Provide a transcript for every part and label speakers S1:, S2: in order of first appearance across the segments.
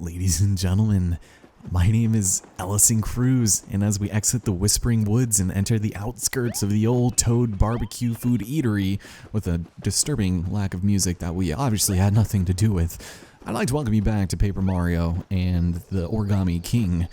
S1: Ladies and gentlemen, my name is Ellison Cruz, and as we exit the Whispering Woods and enter the outskirts of the Old Toad Barbecue Food Eatery with a disturbing lack of music that we obviously had nothing to do with, I'd like to welcome you back to Paper Mario and the Origami King.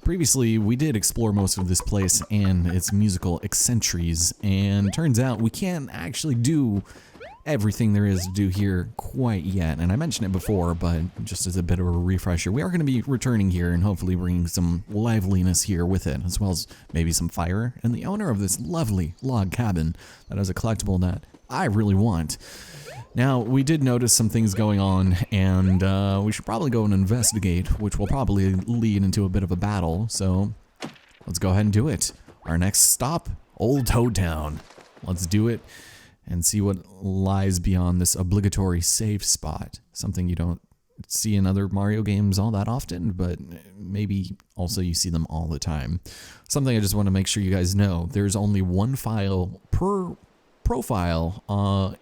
S1: Previously, we did explore most of this place and its musical eccentrics, and turns out we can't actually do everything there is to do here quite yet. And I mentioned it before, but just as a bit of a refresher, we are going to be returning here and hopefully bringing some liveliness here with it, as well as maybe some fire, and the owner of this lovely log cabin that has a collectible that I really want. Now, we did notice some things going on, and we should probably go and investigate, which will probably lead into a bit of a battle, so let's go ahead and do it. Our next stop, Old Toad Town. Let's do it and see what lies beyond this obligatory save spot. Something you don't see in other Mario games all that often, but maybe also you see them all the time. Something I just want to make sure you guys know, there's only one file per profile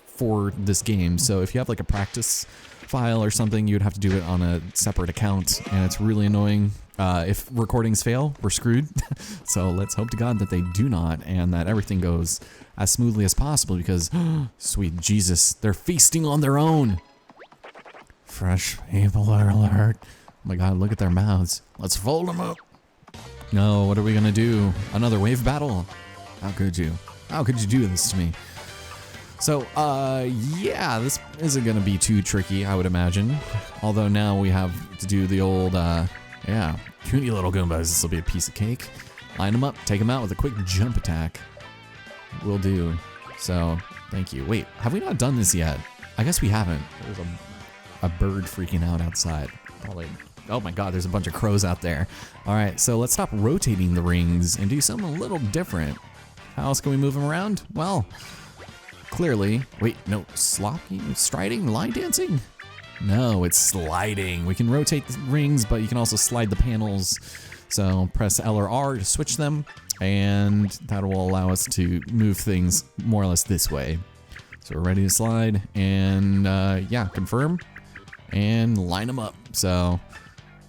S1: for this game. So if you have like a practice file or something, you'd have to do it on a separate account, and it's really annoying. If recordings fail, we're screwed. So let's hope to God that they do not, and that everything goes as smoothly as possible, because sweet Jesus, they're feasting on their own. Fresh people are alert. Oh my God, look at their mouths. Let's fold them up. No, what are we gonna do? Another wave battle? How could you? How could you do this to me? So, yeah, this isn't gonna be too tricky, I would imagine. Although now we have to do the old, yeah, puny little Goombas. This will be a piece of cake. Line them up, take them out with a quick jump attack. Will do. So, thank you. Wait, have we not done this yet? I guess we haven't. There's a bird freaking out outside. Probably. Oh my God, there's a bunch of crows out there. All right, so let's stop rotating the rings and do something a little different. How else can we move them around? Well, clearly, wait, no, sloppy, striding, line dancing? No, it's sliding. We can rotate the rings, but you can also slide the panels. So press L or R to switch them, and that will allow us to move things more or less this way. So we're ready to slide, and yeah, confirm, and line them up. So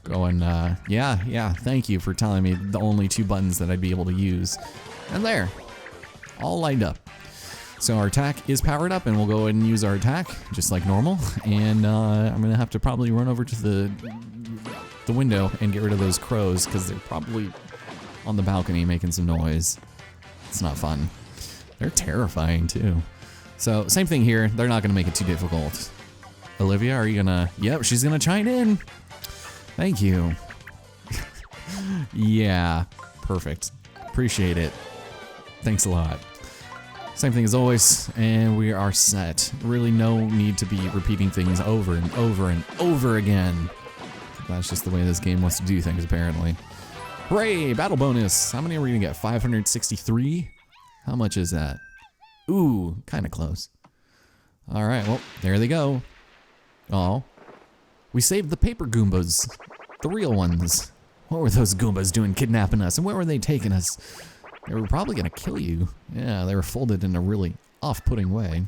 S1: going, yeah, thank you for telling me the only two buttons that I'd be able to use. And there, all lined up. So our attack is powered up, and we'll go ahead and use our attack just like normal. And I'm gonna have to probably run over to the window and get rid of those crows, because they're probably on the balcony making some noise. It's not fun. They're terrifying too. So same thing here. They're not gonna make it too difficult. Olivia, are you gonna? Yep, she's gonna chime in. Thank you. Yeah, perfect. Appreciate it. Thanks a lot. Same thing as always, and we are set. Really no need to be repeating things over and over and over again. That's just the way this game wants to do things, apparently. Hooray, battle bonus. How many are we gonna get? 563? How much is that? Ooh, kind of close. All right, well, there they go. Oh, we saved the paper Goombas, the real ones. What were those Goombas doing kidnapping us, and where were they taking us? They were probably gonna kill you. Yeah, they were folded in a really off-putting way.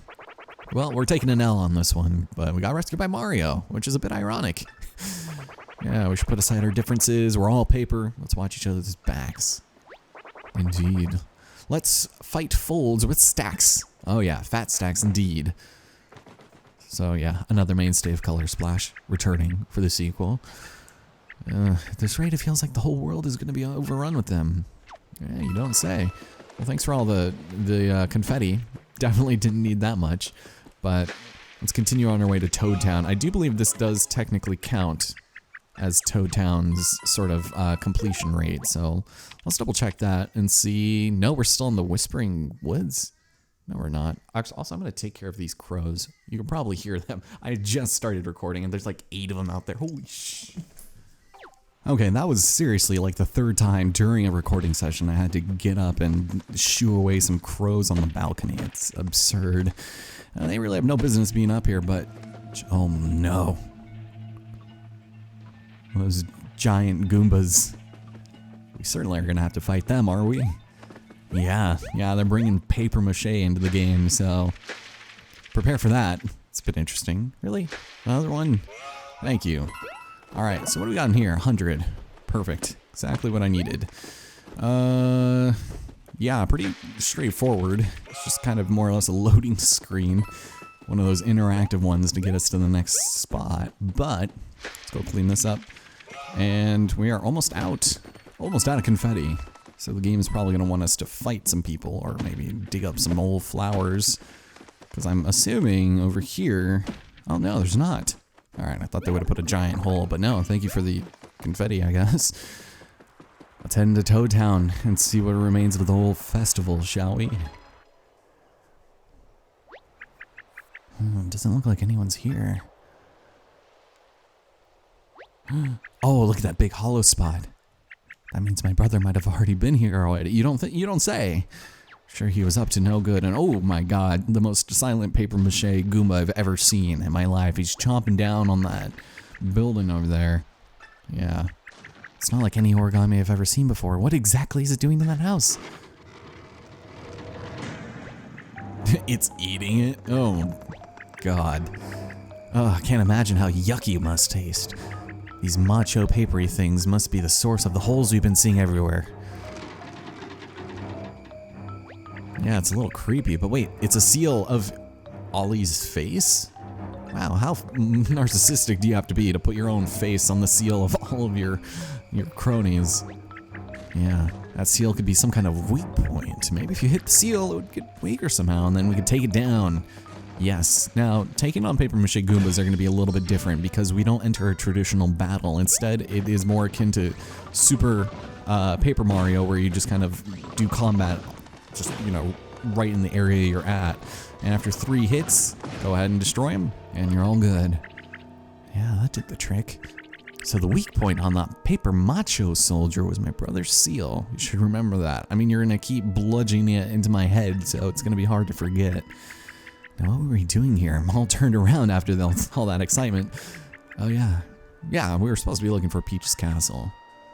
S1: Well, we're taking an L on this one, but we got rescued by Mario, which is a bit ironic. Yeah, we should put aside our differences. We're all paper. Let's watch each other's backs. Indeed. Let's fight folds with stacks. Oh yeah, fat stacks indeed. So yeah, another mainstay of Color Splash returning for the sequel. At this rate, it feels like the whole world is going to be overrun with them. Yeah, you don't say. Well, thanks for all the confetti. Definitely didn't need that much. But let's continue on our way to Toad Town. I do believe this does technically count as Toad Town's sort of completion rate. So let's double check that and see. No, we're still in the Whispering Woods. No, we're not. Also, I'm going to take care of these crows. You can probably hear them. I just started recording, and there's like 8 of them out there. Holy shit. Okay, that was seriously like the 3rd time during a recording session I had to get up and shoo away some crows on the balcony. It's absurd. They really have no business being up here, but oh no. Those giant Goombas. We certainly are going to have to fight them, are we? Yeah, they're bringing paper Mâché into the game, so prepare for that. It's a bit interesting. Really? Another one? Thank you. All right, so what do we got in here? 100. Perfect. Exactly what I needed. Yeah, pretty straightforward. It's just kind of more or less a loading screen. One of those interactive ones to get us to the next spot. But let's go clean this up. And we are almost out of confetti. So the game is probably going to want us to fight some people or maybe dig up some old flowers. Because I'm assuming over here... Oh no, there's not. Alright, I thought they would have put a giant hole, but no, thank you for the confetti, I guess. Let's head into Toad Town and see what remains of the whole festival, shall we? Doesn't look like anyone's here. Oh, look at that big hollow spot. That means my brother might have already been here already. You don't say. Sure, he was up to no good, and oh my god, the most silent paper mache Goomba I've ever seen in my life. He's chomping down on that building over there. Yeah. It's not like any origami I've ever seen before. What exactly is it doing to that house? It's eating it? Oh, god. Oh, I can't imagine how yucky it must taste. These Macho papery things must be the source of the holes we've been seeing everywhere. Yeah, it's a little creepy, but wait, it's a seal of Ollie's face? Wow, how narcissistic do you have to be to put your own face on the seal of all of your cronies? Yeah, that seal could be some kind of weak point. Maybe if you hit the seal, it would get weaker somehow, and then we could take it down. Yes, now, taking on paper mache Goombas are going to be a little bit different because we don't enter a traditional battle. Instead, it is more akin to Super Paper Mario, where you just kind of do combat just, you know, right in the area you're at. And after 3 hits, go ahead and destroy them, and you're all good. Yeah, that did the trick. So the weak point on that paper Macho soldier was my brother's seal. You should remember that. I mean, you're gonna keep bludgeoning it into my head, so it's gonna be hard to forget. Now, what were we doing here? I'm all turned around after all that excitement. Oh yeah. Yeah, we were supposed to be looking for Peach's castle.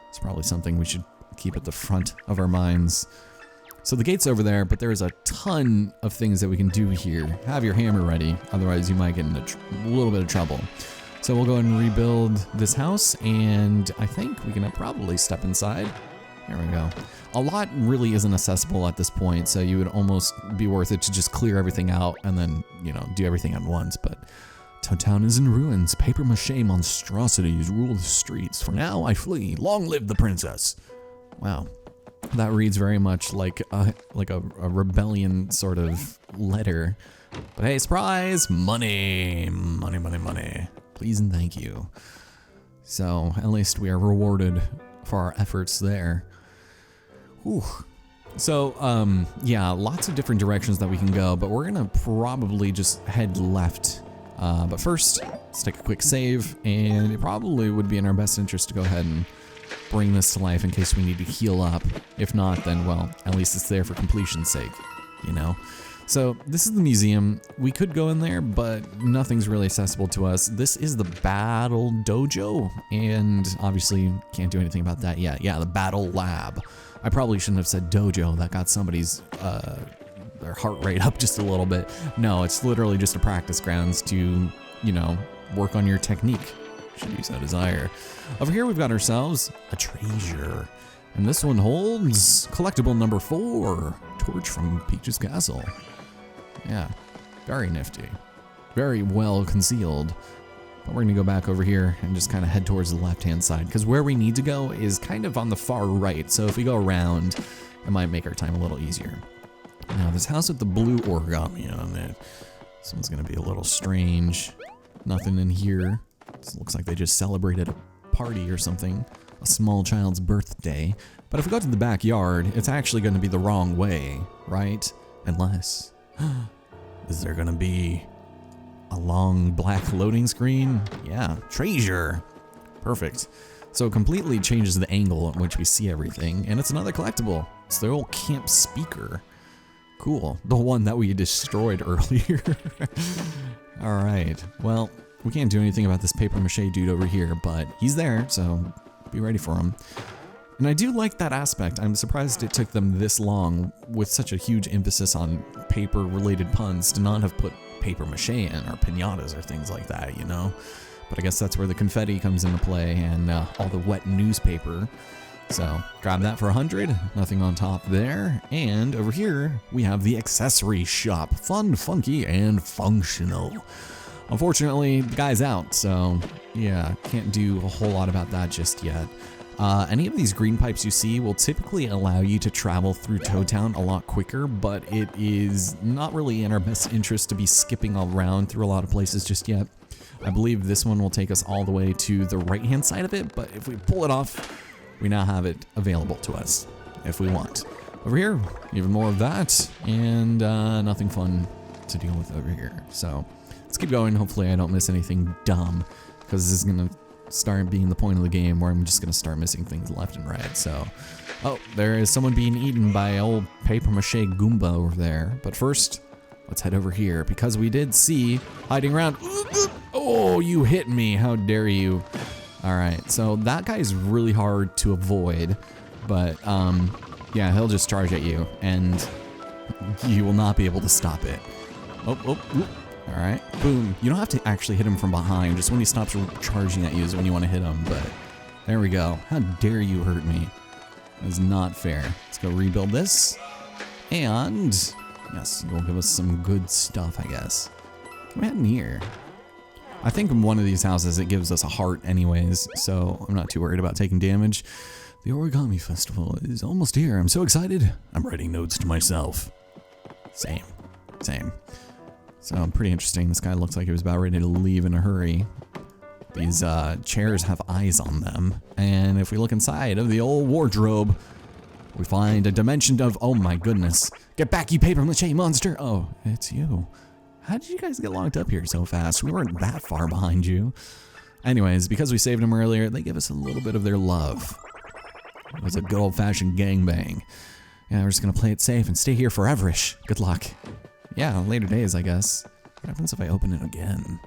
S1: It's probably something we should keep at the front of our minds. So the gate's over there, but there's a ton of things that we can do here. Have your hammer ready, otherwise you might get in a little bit of trouble. So we'll go ahead and rebuild this house, and I think we can probably step inside. There we go. A lot really isn't accessible at this point, so you would almost be worth it to just clear everything out and then, you know, do everything at once. But Toad Town is in ruins. Paper mache monstrosities rule the streets. For now, I flee. Long live the princess. Wow. That reads very much like a rebellion sort of letter. But hey, surprise! Money! Money, money, money. Please and thank you. So, at least we are rewarded for our efforts there. Whew. So, yeah, lots of different directions that we can go, but we're gonna probably just head left. But first, let's take a quick save, and it probably would be in our best interest to go ahead and bring this to life in case we need to heal up. If not, then, well, at least it's there for completion's sake, you know? So, this is the museum. We could go in there, but nothing's really accessible to us. This is the Battle Dojo, and obviously can't do anything about that yet. Yeah, the Battle Lab. I probably shouldn't have said dojo. That got somebody's their heart rate up just a little bit. No, it's literally just a practice grounds to, you know, work on your technique, should you so desire. Over here we've got ourselves a treasure. And this one holds collectible number 4, torch from Peach's castle. Yeah, very nifty. Very well concealed. But we're gonna go back over here and just kind of head towards the left-hand side, because where we need to go is kind of on the far right, so if we go around, it might make our time a little easier. Now, this house with the blue origami on it, this one's gonna be a little strange. Nothing in here. This looks like they just celebrated a party or something, a small child's birthday. But if we go to the backyard, it's actually gonna be the wrong way, right? Unless, is there gonna be a long black loading screen? Yeah, treasure. Perfect. So it completely changes the angle at which we see everything, and it's another collectible. It's the old camp speaker. Cool, the one that we destroyed earlier. All right, well, we can't do anything about this paper mache dude over here, but he's there, so be ready for him. And I do like that aspect. I'm surprised it took them this long, with such a huge emphasis on paper-related puns, to not have put paper mache in, or pinatas, or things like that, you know? but I guess that's where the confetti comes into play and all the wet newspaper. So grab that for 100, nothing on top there. And over here, we have the Accessory Shop. Fun, funky, and functional. Unfortunately, the guy's out, so yeah, can't do a whole lot about that just yet. Any of these green pipes you see will typically allow you to travel through Toad Town a lot quicker, but it is not really in our best interest to be skipping around through a lot of places just yet. I believe this one will take us all the way to the right-hand side of it, but if we pull it off, we now have it available to us if we want. Over here, even more of that, and nothing fun to deal with over here. So let's keep going. Hopefully I don't miss anything dumb, because this is gonna start being the point of the game where I'm just gonna start missing things left and right. So, oh, there is someone being eaten by old paper mache Goomba over there. But first, let's head over here, because we did see hiding around. Oh, you hit me, how dare you. All right, so that guy is really hard to avoid, but yeah, he'll just charge at you and you will not be able to stop it. Oh. All right, boom. You don't have to actually hit him from behind. Just when he stops charging at you is when you want to hit him, but there we go. How dare you hurt me? That is not fair. Let's go rebuild this. And yes, you'll give us some good stuff, I guess. Can we head in here? I think in one of these houses it gives us a heart anyways, so I'm not too worried about taking damage. The Origami Festival is almost here. I'm so excited. I'm writing notes to myself. Same. So pretty interesting. This guy looks like he was about ready to leave in a hurry. These chairs have eyes on them. And if we look inside of the old wardrobe, we find a dimension of, oh my goodness. Get back, you paper mache monster. Oh, it's you. How did you guys get locked up here so fast? We weren't that far behind you. Anyways, because we saved them earlier, they give us a little bit of their love. It was a good old-fashioned gangbang. Yeah, we're just gonna play it safe and stay here foreverish. Good luck. Yeah, later days, I guess. What happens if I open it again?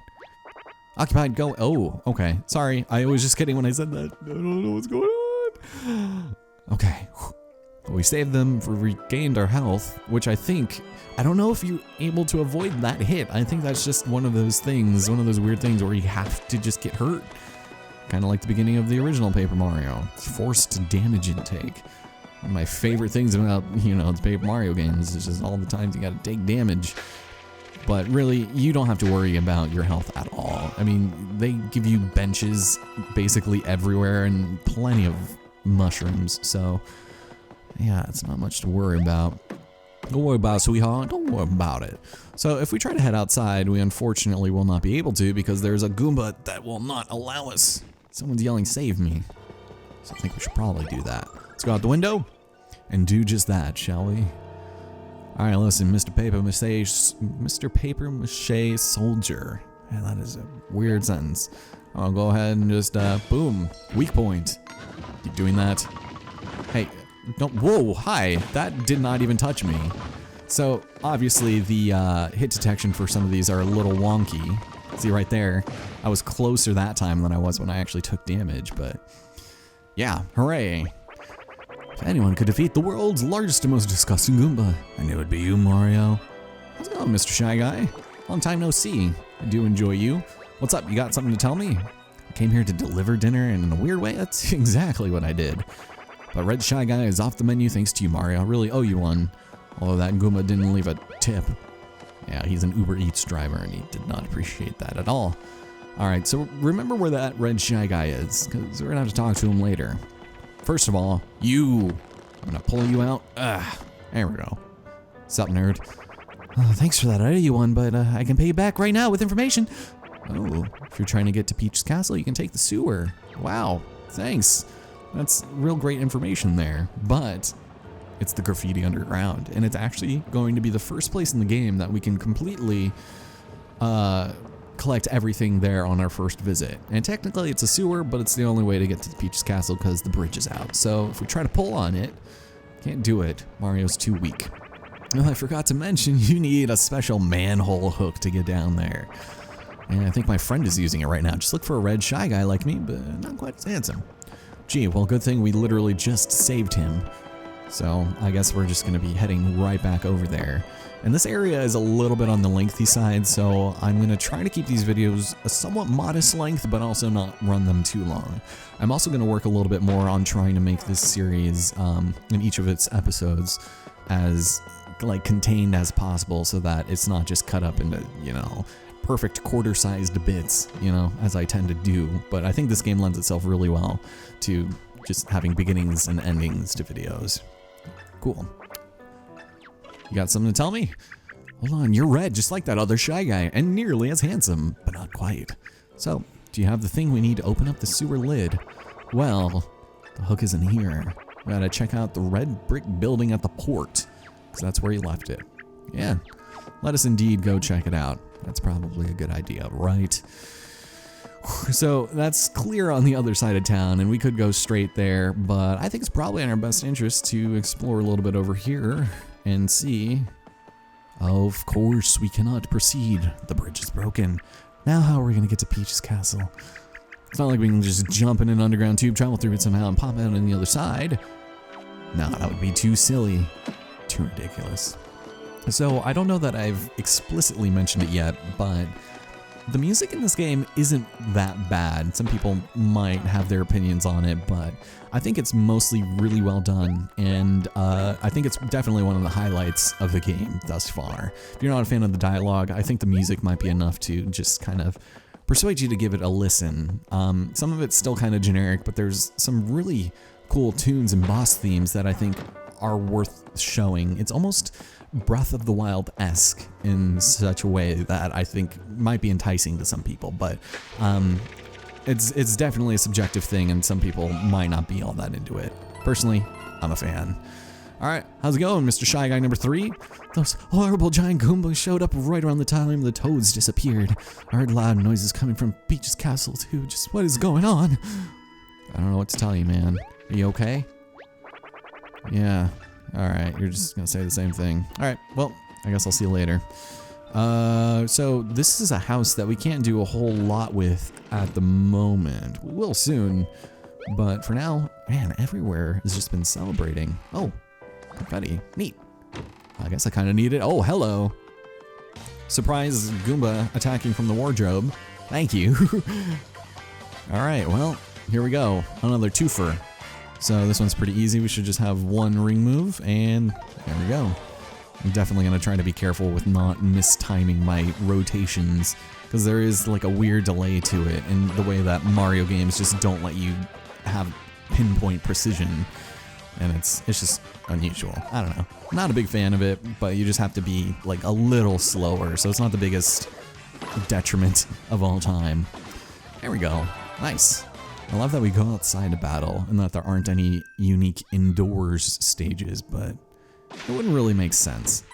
S1: Occupied, go. Oh, okay. Sorry, I was just kidding when I said that. I don't know what's going on. Okay. We saved them, regained our health, which I don't know if you're able to avoid that hit. I think that's just one of those things, one of those weird things where you have to just get hurt. Kind of like the beginning of the original Paper Mario. It's forced damage intake. One of my favorite things about, the Paper Mario games is just all the times you gotta take damage. But really, you don't have to worry about your health at all. I mean, they give you benches basically everywhere and plenty of mushrooms, so yeah, it's not much to worry about. Don't worry about it, sweetheart. Don't worry about it. So if we try to head outside, we unfortunately will not be able to because there's a Goomba that will not allow us. Someone's yelling, save me. So I think we should probably do that. Let's go out the window and do just that, shall we? All right, listen, Mr. Paper Mache Soldier. Yeah, that is a weird sentence. I'll go ahead and just, boom, weak point. Keep doing that. Hey, don't, whoa, hi, that did not even touch me. So, obviously, the hit detection for some of these are a little wonky. See right there, I was closer that time than I was when I actually took damage, but yeah, hooray. If anyone could defeat the world's largest and most disgusting Goomba, I knew it'd be you, Mario. How's it going, Mr. Shy Guy? Long time no see. I do enjoy you. What's up, you got something to tell me? I came here to deliver dinner, and in a weird way, that's exactly what I did. But Red Shy Guy is off the menu thanks to you, Mario. I really owe you one. Although that Goomba didn't leave a tip. Yeah, he's an Uber Eats driver, and he did not appreciate that at all. Alright, so remember where that Red Shy Guy is, because we're gonna have to talk to him later. First of all, I'm gonna pull you out. There we go. Sup, nerd? Thanks for that. I owe you one, but I can pay you back right now with information. Oh, if you're trying to get to Peach's Castle, you can take the sewer. Wow, thanks. That's real great information there, but it's the Graffiti Underground, and it's actually going to be the first place in the game that we can completely collect everything there on our first visit. And technically it's a sewer, but it's the only way to get to the Peach's Castle because the bridge is out. So if we try to pull on it, can't do it. Mario's too weak. Oh, I forgot to mention, you need a special manhole hook to get down there. And I think my friend is using it right now. Just look for a Red Shy Guy like me, but not quite as handsome. Gee, well, good thing we literally just saved him. So I guess we're just gonna be heading right back over there. And this area is a little bit on the lengthy side, so I'm gonna try to keep these videos a somewhat modest length, but also not run them too long. I'm also gonna work a little bit more on trying to make this series, in each of its episodes, as like contained as possible, so that it's not just cut up into, you know, perfect quarter-sized bits, you know, as I tend to do. But I think this game lends itself really well to just having beginnings and endings to videos. Cool. You got something to tell me? Hold on, you're red, just like that other shy guy, and nearly as handsome, but not quite. So, do you have the thing we need to open up the sewer lid? Well, the hook isn't here. We gotta check out the red brick building at the port, because that's where he left it. Yeah, let us indeed go check it out. That's probably a good idea, right? So that's clear on the other side of town, and we could go straight there, but I think it's probably in our best interest to explore a little bit over here and see. Of course, we cannot proceed. The bridge is broken. Now how are we gonna get to Peach's castle? It's not like we can just jump in an underground tube, travel through it somehow, and pop out on the other side. No, that would be too silly. Too ridiculous. So I don't know that I've explicitly mentioned it yet, but the music in this game isn't that bad. Some people might have their opinions on it, but I think it's mostly really well done, and I think it's definitely one of the highlights of the game thus far. If you're not a fan of the dialogue, I think the music might be enough to just kind of persuade you to give it a listen. Some of it's still kind of generic, but there's some really cool tunes and boss themes that I think are worth showing. It's almost Breath of the Wild-esque in such a way that I think might be enticing to some people, but it's definitely a subjective thing, and some people might not be all that into it. Personally, I'm a fan. Alright, how's it going, Mr. Shy Guy number 3? Those horrible giant Goombas showed up right around the time the toads disappeared. I heard loud noises coming from Peach's castle too. Just what is going on? I don't know what to tell you, man. Are you okay? Yeah. Alright, you're just gonna say the same thing. Alright, well, I guess I'll see you later. So this is a house that we can't do a whole lot with at the moment. We will soon, but for now, man, everywhere has just been celebrating. Oh, confetti, neat. I guess I kind of need it. Oh, hello. Surprise Goomba attacking from the wardrobe. Thank you. Alright, well, here we go. Another twofer. So this one's pretty easy. We should just have one ring move, and there we go. I'm definitely going to try to be careful with not mistiming my rotations, because there is like a weird delay to it in the way that Mario games just don't let you have pinpoint precision, and it's just unusual. I don't know. Not a big fan of it, but you just have to be like a little slower, so it's not the biggest detriment of all time. There we go. Nice. I love that we go outside to battle and that there aren't any unique indoors stages, but it wouldn't really make sense.